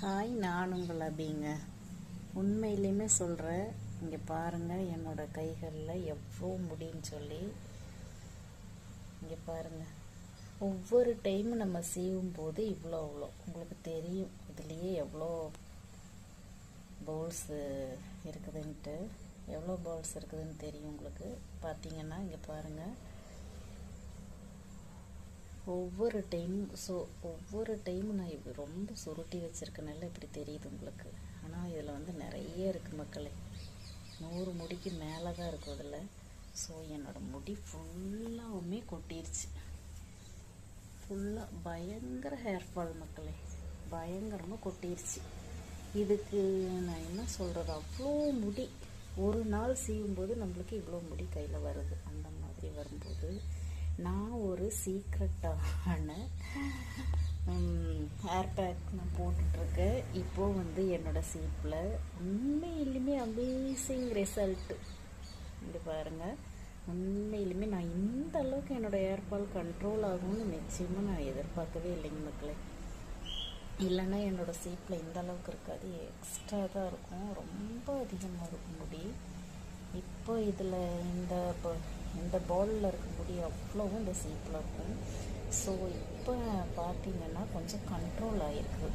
Hi, நான் உங்கள் அபிங்க. உண்மையிலையுமே சொல்கிறேன். இங்கே பாருங்கள், என்னோட கைகளில் எவ்வளோ முடின்னு சொல்லி. இங்கே பாருங்கள், ஒவ்வொரு டைமும் நம்ம சீவும் போது இவ்வளோ உங்களுக்கு தெரியும். இதுலேயே எவ்வளோ பவுல்ஸு இருக்குதுன்ட்டு, எவ்வளோ பவுல்ஸ் இருக்குதுன்னு தெரியும் உங்களுக்கு. பார்த்தீங்கன்னா இங்கே பாருங்கள், ஒவ்வொரு டைமும் நான் இப்படி ரொம்ப சுருட்டி வச்சுருக்கனால இப்படி தெரியுது உங்களுக்கு. ஆனால் இதில் நிறைய இருக்குது மக்களே. 100 முடிக்கு மேலே தான் இருக்கும் இதில். ஸோ என்னோடய முடி ஃபுல்லாகவுமே கொட்டிருச்சு. ஃபுல்லாக பயங்கர ஹேர் ஃபால் மக்களே, பயங்கரமாக கொட்டிருச்சு. இதுக்கு நான் என்ன சொல்கிறது, அவ்வளோ முடி ஒரு நாள் செய்யும்போது நம்மளுக்கு இவ்வளோ முடி கையில் வருது. அந்த மாதிரி வரும்போது நான் ஒரு சீக்ரெட்டான ஹேர் பேக் நான் போட்டுட்ருக்கேன். இப்போது என்னோடய சீப்பில் உண்மையிலுமே அமேசிங் ரிசல்ட்டு. இங்கே பாருங்கள், உண்மையிலுமே நான் இந்த அளவுக்கு என்னோடய ஹேர் ஃபால் கண்ட்ரோல் ஆகும்னு நிச்சயமாக நான் எதிர்பார்க்கவே இல்லைங்க மக்களே. இல்லைன்னா என்னோடய சீப்பில் இந்த அளவுக்கு இருக்காது, எக்ஸ்ட்ரா தான் இருக்கும், ரொம்ப அதிகமாக இருக்கும் முடி. இப்போ இதில் இந்த பவுலில் இருக்க முடி அவ்வளோவும் இந்த சீப்பில் இருக்கும். ஸோ இப்போ பார்த்தீங்கன்னா கொஞ்சம் கண்ட்ரோல் ஆகிருக்கு.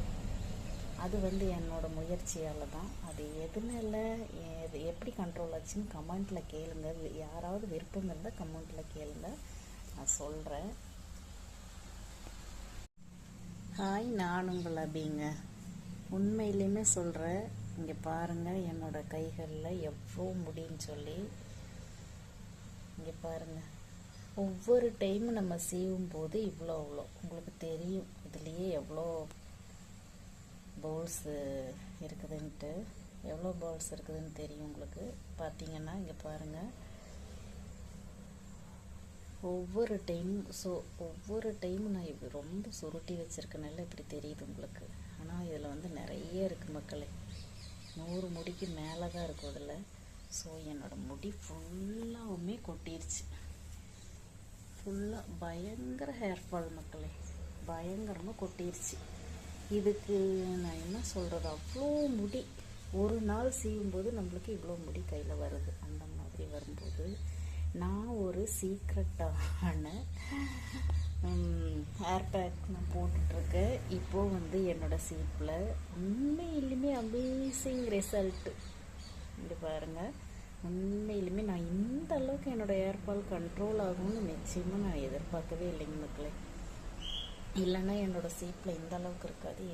அது என்னோடய முயற்சியால் தான். அது எதுனால எப்படி கண்ட்ரோல் ஆச்சுன்னு கமெண்ட்டில் கேளுங்க. யாராவது விருப்பம் இருந்தால் கமெண்ட்டில் கேளுங்க, நான் சொல்கிறேன். ஹாய், நான் உங்கள் அபிங்க. உண்மையிலையுமே சொல்கிறேன். இங்கே பாருங்கள், என்னோடய கைகளில் எவ்வளோ முடின்னு சொல்லி. இங்கே பாருங்கள், ஒவ்வொரு டைமும் நம்ம சீவும் போது இவ்வளோ உங்களுக்கு தெரியும். இதுலேயே எவ்வளோ பவுல்ஸு இருக்குதுன்ட்டு, எவ்வளோ பவுல்ஸ் இருக்குதுன்னு தெரியும் உங்களுக்கு. பார்த்தீங்கன்னா இங்கே பாருங்கள், ஒவ்வொரு டைமும் நான் இப்படி ரொம்ப சுருட்டி வச்சுருக்கனால இப்படி தெரியுது உங்களுக்கு. ஆனால் இதில் நிறைய இருக்குது மக்களே. 100 முடிக்கு மேலே தான் இருக்கும் இதில். ஸோ என்னோடய முடி ஃபுல்லாகவுமே கொட்டிருச்சு. ஃபுல்லாக பயங்கர ஹேர் ஃபால் மக்களே, பயங்கரமாக கொட்டிருச்சு. இதுக்கு நான் என்ன சொல்கிறது, அவ்வளோ முடி ஒரு நாள் செய்யும்போது நம்மளுக்கு இவ்வளோ முடி கையில் வருது. அந்த மாதிரி வரும்போது நான் ஒரு சீக்ரெட்டான ஹேர் பேக் நான் போட்டுட்ருக்கேன். இப்போது என்னோடய சீப்பில் உண்மையிலுமே அமேசிங் ரிசல்ட்டு. இங்கே பாருங்கள், உண்மையிலுமே நான் இந்த அளவுக்கு என்னோடய ஹேர் ஃபால் கண்ட்ரோல் ஆகும்னு நிச்சயமாக நான் எதிர்பார்க்கவே இல்லைங்க மக்களே. இல்லைன்னா என்னோடய சீப்பில் இந்த அளவுக்கு இருக்காது,